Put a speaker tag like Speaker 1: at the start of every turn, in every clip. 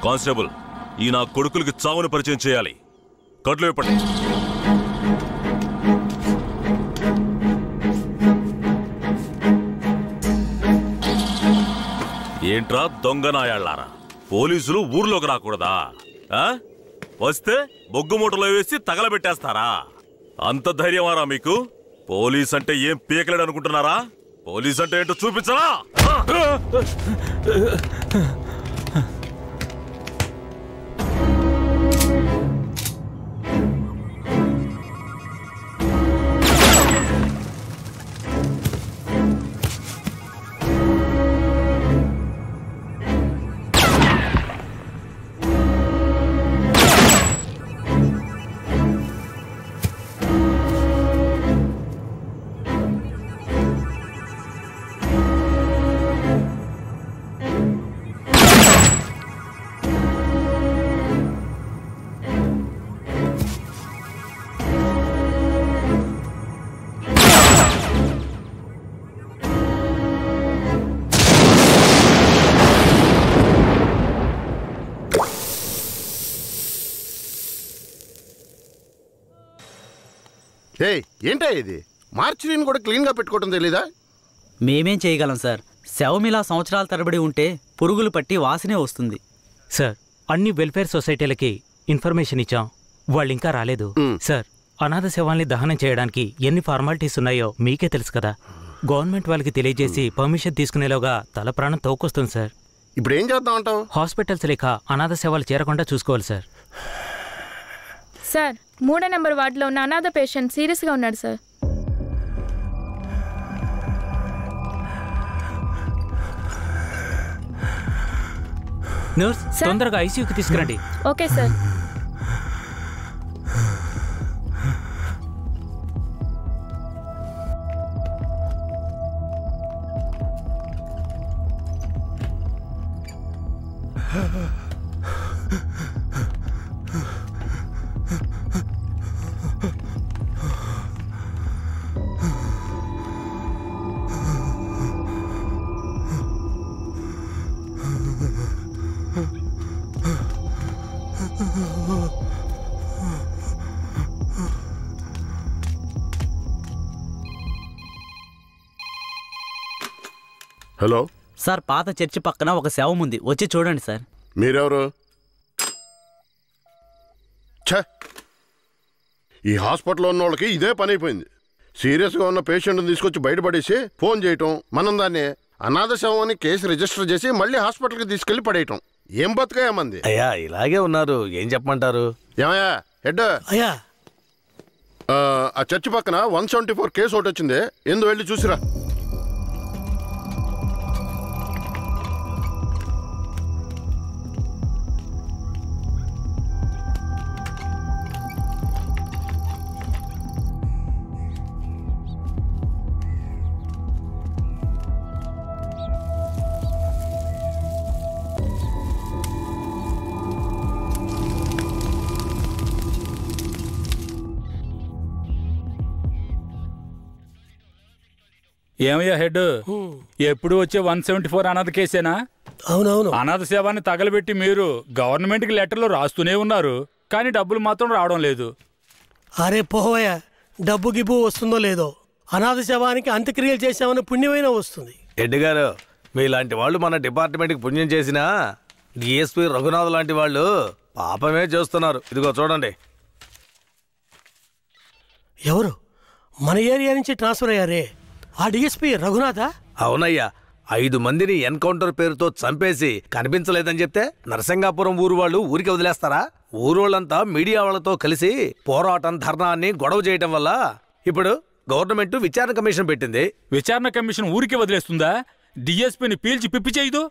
Speaker 1: Constable, ఈ నా కొడుకులకి చావును పరిచయం చేయాలి. కట్లు ఇప్పటి ఏంట్రా దొంగ నాయాళ్ళారా? పోలీసులు ఊర్లోకి రాకూడదా? వస్తే బొగ్గు మూటలో వేసి తగలబెట్టేస్తారా? అంత ధైర్యమారా మీకు? పోలీస్ అంటే ఏం పీకలేడు అనుకుంటున్నారా? పోలీస్ అంటే ఏంటో చూపించరా?
Speaker 2: ఏంటా ఇది? మార్చిని కూడా క్లీన్ గా పెట్టుకోవడం తెలీదా?
Speaker 3: మేమేం చేయగలం సార్? శవమిలా సంవత్సరాల తరబడి ఉంటే పురుగులు పట్టి వాసనే వస్తుంది
Speaker 4: సార్. అన్ని వెల్ఫేర్ సొసైటీలకి ఇన్ఫర్మేషన్ ఇచ్చాం, వాళ్ళు ఇంకా రాలేదు సార్. అనాథ శవాల్ని దహనం చేయడానికి ఎన్ని ఫార్మాలిటీస్ ఉన్నాయో మీకే తెలుసు కదా. గవర్నమెంట్ వాళ్ళకి తెలియజేసి పర్మిషన్ తీసుకునేలోగా తల ప్రాణం తోకొస్తుంది సార్.
Speaker 2: ఇప్పుడు ఏం చేద్దాం అంటావు?
Speaker 4: హాస్పిటల్స్ లేక అనాథ శవాలు చేరకుండా చూసుకోవాలి సార్.
Speaker 5: సార్, 3వ నెంబర్ వార్డులో ఉన్న అనాథ పేషెంట్ సీరియస్గా ఉన్నాడు సార్.
Speaker 4: నర్స్, తొందరగా ఐసీయూకి తీసుకురండి.
Speaker 5: Okay sir.
Speaker 2: హలో
Speaker 3: సార్, పాత చర్చి పక్కన ఒక శవం ఉంది, వచ్చి చూడండి సార్.
Speaker 2: మీరెవరు? ఈ హాస్పిటల్లో ఉన్న వాళ్ళకి ఇదే పని అయిపోయింది. సీరియస్గా ఉన్న పేషెంట్ని తీసుకొచ్చి బయటపడేసి ఫోన్ చేయటం, మనం దాన్ని అనాథ శవం అని కేసు రిజిస్టర్ చేసి మళ్ళీ హాస్పిటల్కి తీసుకెళ్లి పడేయటం. ఏం బతుకమంది
Speaker 6: అయ్యా? ఇలాగే ఉన్నారు, ఏం చెప్పమంటారు?
Speaker 2: ఏమయ్యా హెడ్?
Speaker 7: అయ్యా,
Speaker 2: ఆ చర్చి పక్కన 174 కేసు ఒకటి వచ్చింది, ఎందు వెళ్ళి చూసిరా.
Speaker 8: ఏమయ్యా హెడ్, ఎప్పుడు వచ్చే 174 అనాథ కేసేనా?
Speaker 7: అవునవును.
Speaker 8: అనాథ సేవాన్ని తగలబెట్టి మీరు గవర్నమెంట్కి లెటర్లు రాస్తూనే ఉన్నారు, కానీ డబ్బులు మాత్రం రావడం లేదు.
Speaker 7: అరే పోవయ్యా, డబ్బు గిబ్బు వస్తుందో లేదో, అనాథ శవానికి అంత్యక్రియలు చేసామని పుణ్యమైనా వస్తుంది.
Speaker 6: హెడ్ గారు, మీలాంటి వాళ్ళు మన డిపార్ట్మెంట్కి పుణ్యం చేసినా డిఎస్పీ రఘునాథ్ లాంటి వాళ్ళు పాపమే చేస్తున్నారు. ఇదిగో చూడండి.
Speaker 7: ఎవరు? మన ఏరియా నుంచి ట్రాన్స్ఫర్ అయ్యారే, ఆ డిఎస్పీ రఘునాథా?
Speaker 6: అవునయ్యా, 5 మందిని ఎన్కౌంటర్ పేరుతో చంపేసి కనిపించలేదని చెప్తే నరసింగాపురం ఊరు వాళ్ళు ఊరికి వదిలేస్తారా? ఊరోళ్ళంతా మీడియా వాళ్ళతో కలిసి పోరాటం, ధర్నాన్ని గొడవ చేయటం వల్ల ఇప్పుడు గవర్నమెంట్ విచారణ కమిషన్ పెట్టింది.
Speaker 8: విచారణ కమిషన్ ఊరికి వదిలేస్తుందా? డిఎస్పీని పీల్చి పిప్పి చేయదు.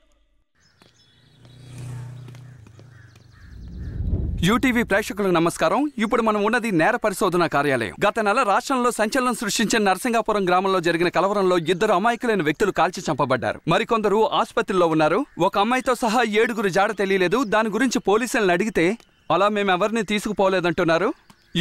Speaker 9: యూటీవీ ప్రేక్షకులకు నమస్కారం. ఇప్పుడు మనం ఉన్నది నేర పరిశోధన కార్యాలయం. గత నెల రాష్ట్రంలో సంచలనం సృష్టించిన నరసింగాపురం గ్రామంలో జరిగిన కలవరంలో 2 అమాయకులైన వ్యక్తులు కాల్చి చంపబడ్డారు. మరికొందరు ఆసుపత్రిలో ఉన్నారు. ఒక అమ్మాయితో సహా 7 జాడ తెలియలేదు. దాని గురించి పోలీసులను అడిగితే అలా మేమెవరిని తీసుకుపోలేదంటున్నారు.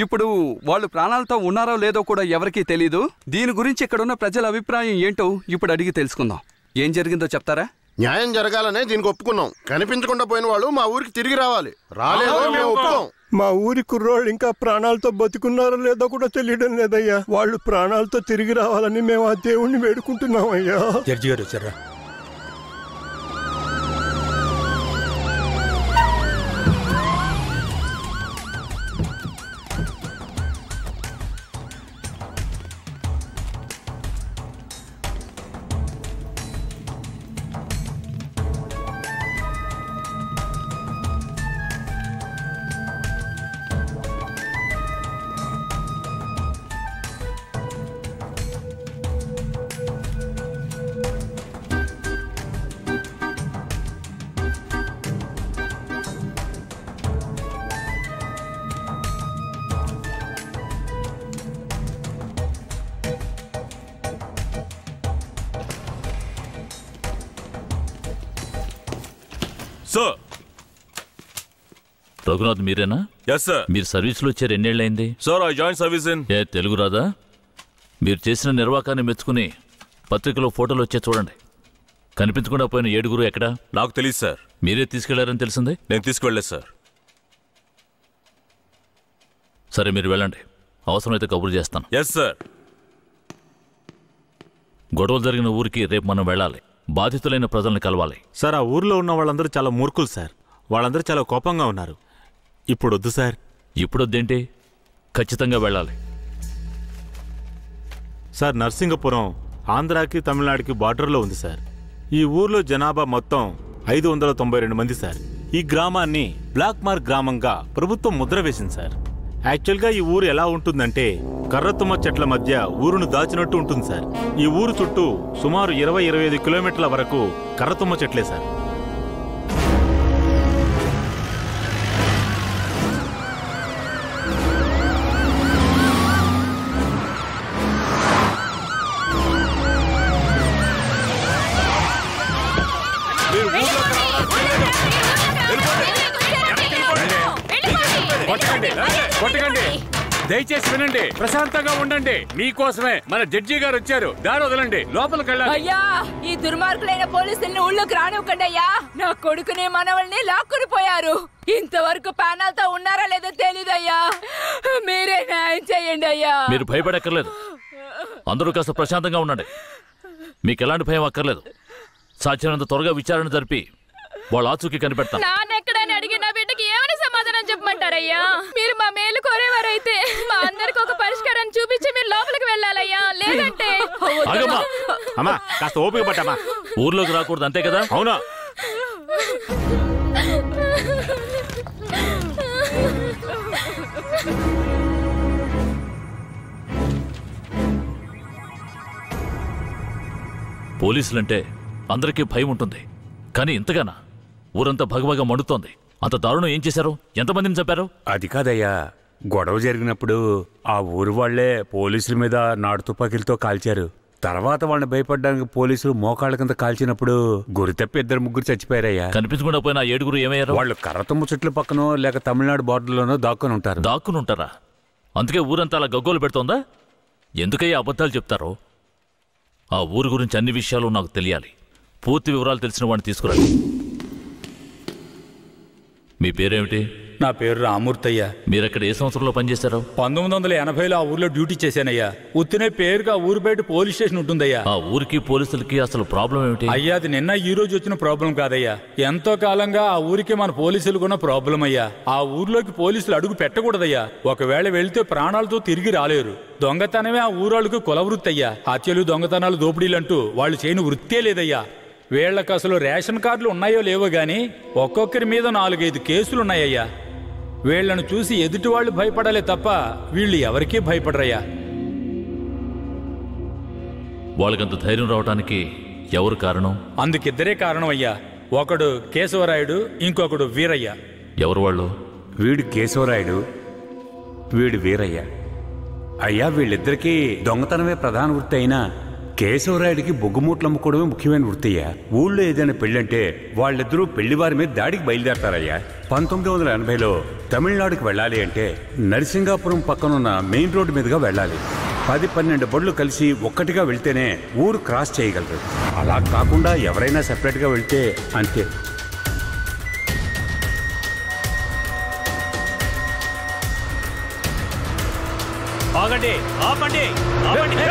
Speaker 9: ఇప్పుడు వాళ్ళు ప్రాణాలతో ఉన్నారో లేదో కూడా ఎవరికీ తెలీదు. దీని గురించి ఇక్కడున్న ప్రజల అభిప్రాయం ఏంటో ఇప్పుడు అడిగి తెలుసుకుందాం. ఏం జరిగిందో చెప్తారా?
Speaker 2: న్యాయం జరగాలనే దీనికి ఒప్పుకున్నాం. కనిపించకుండా పోయిన వాళ్ళు మా ఊరికి తిరిగి రావాలి. రాలేదో మేము ఒప్పుకోం.
Speaker 10: మా ఊరి కుర్రోళ్ళు ఇంకా ప్రాణాలతో బతుకున్నారో లేదో కూడా తెలియడం లేదయ్యా. వాళ్ళు ప్రాణాలతో తిరిగి రావాలని మేము ఆ దేవుణ్ణి వేడుకుంటున్నాం అయ్యా.
Speaker 8: జడ్జి గారు వచ్చారా?
Speaker 1: సార్
Speaker 11: రఘునాథ్ మీరేనా?
Speaker 1: Yes sir.
Speaker 11: మీరు సర్వీస్లో వచ్చారు ఎన్నేళ్ళైంది?
Speaker 1: Sir I join service in.
Speaker 11: ఏ తెలుగు రాదా? మీరు చేసిన నిర్వాకాన్ని మెచ్చుకుని పత్రికలో ఫోటోలు వచ్చే చూడండి. కనిపించకుండా పోయిన 7 ఎక్కడా?
Speaker 1: నాకు తెలియదు సార్.
Speaker 11: మీరే తీసుకెళ్లారని తెలిసింది?
Speaker 1: నేను తీసుకువెళ్ళలేదు సార్.
Speaker 11: సరే మీరు వెళ్ళండి, అవసరమైతే కబురు చేస్తాను.
Speaker 1: Yes sir.
Speaker 11: గొడవలు జరిగిన ఊరికి రేపు మనం వెళ్ళాలి. బాధితులైన ప్రజల్ని కలవాలి.
Speaker 12: సార్ ఆ ఊర్లో ఉన్న వాళ్ళందరూ చాలా మూర్ఖులు సార్. వాళ్ళందరూ చాలా కోపంగా ఉన్నారు. ఇప్పుడు వద్దు సార్.
Speaker 11: ఇప్పుడు వద్దేంటి? ఖచ్చితంగా వెళ్ళాలి
Speaker 12: సార్. నర్సింగపురం ఆంధ్రాకి తమిళనాడుకి బార్డర్లో ఉంది సార్. ఈ ఊర్లో జనాభా మొత్తం 592 మంది సార్. ఈ గ్రామాన్ని బ్లాక్ మార్క్ గ్రామంగా ప్రభుత్వం ముద్ర వేసింది సార్. యాక్చువల్గా ఈ ఊరు ఎలా ఉంటుందంటే కర్రతుమ్మ చెట్ల మధ్య ఊరును దాచినట్టు ఉంటుంది సార్. ఈ ఊరు చుట్టూ సుమారు 20-25 కిలోమీటర్ల వరకు కర్రతుమ్మ చెట్లే సార్.
Speaker 8: కొట్టకండి, దయచేసి వినండి, ప్రశాంతంగా ఉండండి. మీకోసమే మన జడ్జి గారు వచ్చారు. దారి వదలండి, లోపలికి వెళ్ళండి.
Speaker 13: అయ్యా, ఈ దుర్మార్గులైన పోలీసుల్ని ఊళ్ళోకి రానివ్వకండి అయ్యా. నా కొడుకుని మనవల్ని లాక్కుని పోయారు. ఇంతవరకు ప్యానల్తో ఉన్నారా లేదో తెలీదయ్యా. మీరే న్యాయం చేయండి అయ్యా.
Speaker 11: మీరు భయపడక్కర్లేదు. అందరూ కాస్త ప్రశాంతంగా ఉండండి. మీకు ఎలాంటి భయం అక్కర్లేదు. సాధ్యమైనంత త్వరగా విచారణ జరిపి వాళ్ళ ఆచూకీ కనిపెడతాను.
Speaker 5: నాన్నెక్కడని అడిగి నా బిడ్డకి ఏమని సమాధానం చెప్పమంటారయ్యా? మీరు మా మేలు కోరేవారైతే మా అందరికి ఒక పరిష్కారం చూపించి మీరు లోపలికి వెళ్ళాలయ్యా. లేదంటే
Speaker 12: అమ్మా కాస్త ఓపిక పట్టమ్మా.
Speaker 11: ఊర్లోకి రాకూడదు అంతే కదా?
Speaker 12: అవునా?
Speaker 11: పోలీసులంటే అందరికీ భయం ఉంటుంది, కానీ ఇంతగానా? ఊరంతా భగభగ మండుతోంది. అంత దారుణం ఏం చేశారు? ఎంతమందిని చంపారు?
Speaker 14: అది కాదయ్యా, గొడవ జరిగినప్పుడు ఆ ఊరు వాళ్లే పోలీసుల మీద నాటు తుపాకీలతో కాల్చారు. తర్వాత వాళ్ళని భయపడడానికి పోలీసులు మోకాళ్ళ కింద కాల్చినప్పుడు గురి తప్పి 2-3 చచ్చిపోయారయ్యా.
Speaker 11: కనిపించకుండా పోయిన 7 ఏమయ్యారు?
Speaker 14: వాళ్ళు కర్రతుమ్మ చెట్ల పక్కనో లేక తమిళనాడు బార్డర్లోనో దాక్కుని ఉంటారు.
Speaker 11: దాక్కుని ఉంటారా? అందుకే ఊరంతా అలా గగ్గోలు పెడుతోందా? ఎందుకయ్యా అబద్ధాలు చెప్తారో? ఆ ఊరు గురించి అన్ని విషయాలు నాకు తెలియాలి. పూర్తి వివరాలు తెలిసిన వాడిని తీసుకురండి. మీ పేరేమిటి?
Speaker 8: నా పేరు రామూర్తయ్య.
Speaker 11: మీరక్కడ ఏ సంవత్సరంలో పనిచేశారు?
Speaker 8: 1980లో ఆ ఊర్లో డ్యూటీ చేశానయ్యా. ఉత్తినే పేరుగా ఊరు బయట పోలీస్ స్టేషన్ ఉంటుందయ్యా.
Speaker 11: ఆ ఊరికి పోలీసులకి అసలు ప్రాబ్లం ఏమిటి?
Speaker 8: అయ్యా, అది నిన్న ఈ రోజు వచ్చిన ప్రాబ్లం కాదయ్యా. ఎంతో కాలంగా ఆ ఊరికి మన పోలీసులు కూడా ప్రాబ్లం అయ్యా. ఆ ఊర్లోకి పోలీసులు అడుగు పెట్టకూడదయ్యా. ఒకవేళ వెళ్తే ప్రాణాలతో తిరిగి రాలేరు. దొంగతనమే ఆ ఊరాళ్ళకు కులవృత్తి అయ్యా. హత్యలు, దొంగతనాలు, దోపిడీలంటూ వాళ్ళు చేయని వృత్తే లేదయ్యా. వీళ్లకు అసలు రేషన్ కార్డులు ఉన్నాయో లేవో గాని ఒక్కొక్కరి మీద 4-5 కేసులున్నాయ్యా. వీళ్లను చూసి ఎదుటి వాళ్ళు భయపడాలే తప్ప వీళ్ళు ఎవరికీ భయపడరయ్యా.
Speaker 11: వాళ్ళకంత ధైర్యం రావడానికి ఎవరు కారణం?
Speaker 8: అందుకిద్దరే కారణం అయ్యా. ఒకడు కేశవరాయుడు, ఇంకొకడు వీరయ్య.
Speaker 11: ఎవరు వాళ్ళు?
Speaker 14: వీడు కేశవరాయుడు, వీడు వీరయ్య. అయ్యా, వీళ్ళిద్దరికీ దొంగతనమే ప్రధాన వృత్తి అయినా కేశవరాయుడికి బొగ్గుమూట్లు అమ్ముకోవడమే ముఖ్యమైన వృత్తయ్యా. ఊళ్ళో ఏదైనా పెళ్ళంటే వాళ్ళిద్దరూ పెళ్లివారి మీద దాడికి బయలుదేరతారయ్యా. 1980లో తమిళనాడుకి వెళ్ళాలి అంటే నరసింగాపురం పక్కనున్న మెయిన్ రోడ్డు మీదుగా వెళ్ళాలి. 10-12 బండ్లు కలిసి ఒక్కటిగా వెళ్తేనే ఊరు క్రాస్ చేయగలరు. అలా కాకుండా ఎవరైనా సెపరేట్గా వెళ్తే అంతే.
Speaker 4: ఆగండి, ఆపండి, ఆపండి.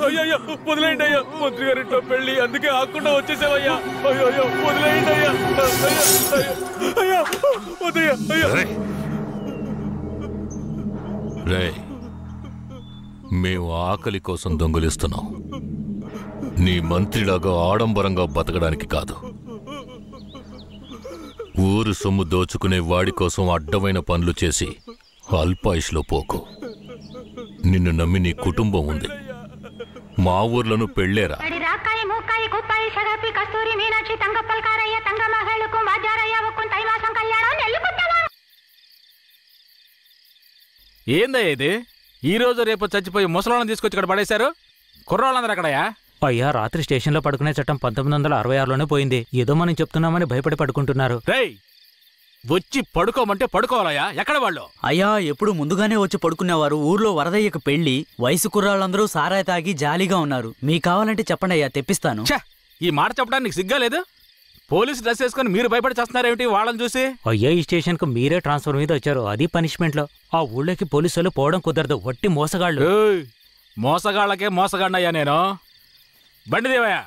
Speaker 15: అయ్యో వదిలేయండి అయ్యా, మంత్రి గారింట్లో పెళ్లి, అందుకే ఆకుండా వచ్చేసావయ్యా. అయ్యో వదిలేయండి అయ్యా, అయ్యా వదయ్యా. అయ్యా
Speaker 11: రే, మేము ఆకలి కోసం దొంగలిస్తున్నాం, నీ మంత్రిలాగా ఆడంబరంగా బతకడానికి కాదు. ఊరు సొమ్ము దోచుకునే వాడి కోసం అడ్డమైన పనులు చేసి అల్పాయుష్లో పోకు. నిన్ను నమ్మి నీ కుటుంబం ఉంది. మా ఊర్లను పెళ్ళేరా.
Speaker 15: ఏందయ్యా ఇది? ఈ రోజు రేపు చచ్చిపోయి ముసలాళ్ళని తీసుకొచ్చి ఇక్కడ పడేశారు. కుర్రాళ్ళందరూ అక్కడయా?
Speaker 4: అయ్యా, రాత్రి స్టేషన్లో పడుకునే చట్టం 1966లోనే పోయింది. ఏదో మనం చెప్తున్నామని భయపడి పడుకుంటున్నారు.
Speaker 15: రేయ్, వచ్చి పడుకోమంటే పడుకోవాలయ్యా. ఎక్కడ వాళ్ళు?
Speaker 3: అయ్యా, ఎప్పుడు ముందుగానే వచ్చి పడుకునేవారు. ఊర్లో వరదయ్యకు పెళ్లి, వయసు కుర్రాళ్ళందరూ సారాయి తాగి జాలీగా ఉన్నారు. మీకు కావాలంటే చెప్పండి అయ్యా, తెప్పిస్తాను.
Speaker 15: ఈ మాట చెప్పడానికి సిగ్గా లేదు? పోలీసు డ్రెస్ వేసుకుని మీరు భయపడి చేస్తున్నారేమిటి వాళ్ళని చూసి?
Speaker 4: అయ్యా, ఈ స్టేషన్ కు మీరే ట్రాన్స్ఫర్ మీద వచ్చారు, అది పనిష్మెంట్ లో. ఆ ఊళ్ళోకి పోలీసులు పోవడం కుదరదు, వట్టి మోసగాళ్ళు.
Speaker 15: మోసగాళ్ళకే మోసగాడినయ్యా నేను. బండి దేవయ్యా.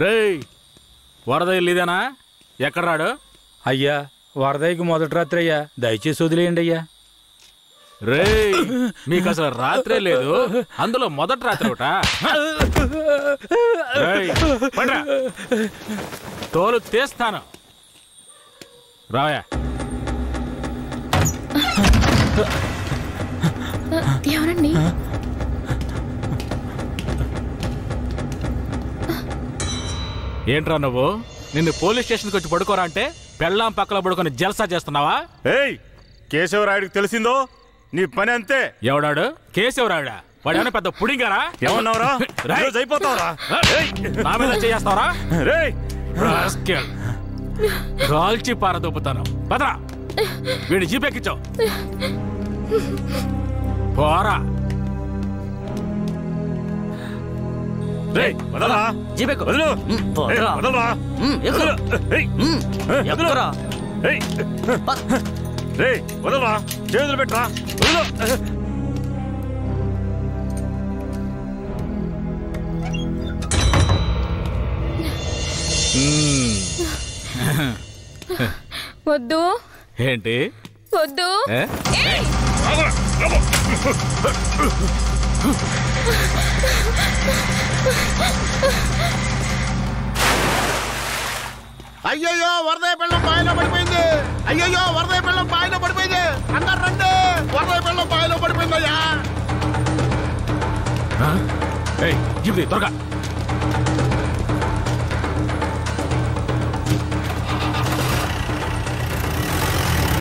Speaker 15: రేయ్, వరదయ్య లేదేనా? ఎక్కడ రాడు?
Speaker 8: అయ్యా, వరదయ్యకి మొదటి రాత్రి అయ్యా, దయచేసి వదిలేయండి అయ్యా.
Speaker 15: రేయ్, మీకు అసలు రాత్రే లేదు, అందులో మొదటి రాత్రి ఒకట. తోలు తీస్తాను, రావయా.
Speaker 5: ఎవరండి?
Speaker 15: ఏంట్రా నువ్వు? నిన్ను పోలీస్ స్టేషన్కి వచ్చి పడుకోరా అంటే పెళ్ళాం పక్కలో పడుకొని జల్సా చేస్తున్నావా?
Speaker 12: ఏయ్, కేశవరాయుడికి తెలిసిందో నీ పని అంతే.
Speaker 15: ఎవడాడు? కేశవరాయుడా? వాడేమైనా పెద్ద పుడింగారా?
Speaker 12: ఏమన్నావురా? అయిపోతావురా?
Speaker 15: నా మీద చేస్తావరా? రాల్చి పారదొప్పుతాను. పదరా, వీడిని జీపెక్కించావు. పోరా.
Speaker 12: చేతులు పెట్టరా.
Speaker 5: వద్దు.
Speaker 15: ఏంటి
Speaker 5: వద్దు?
Speaker 2: అయ్యయ్యో, వరదయ్య పెళ్ళం బాయిలో పడిపోయింది. అయ్యయ్యో వరదయ్య పిల్లం బావిలో పడిపోయింది. అందరు రండి, వరదయ్య పిల్లం బావిలో పడిపోయిందయ్యా.
Speaker 15: త్వరగా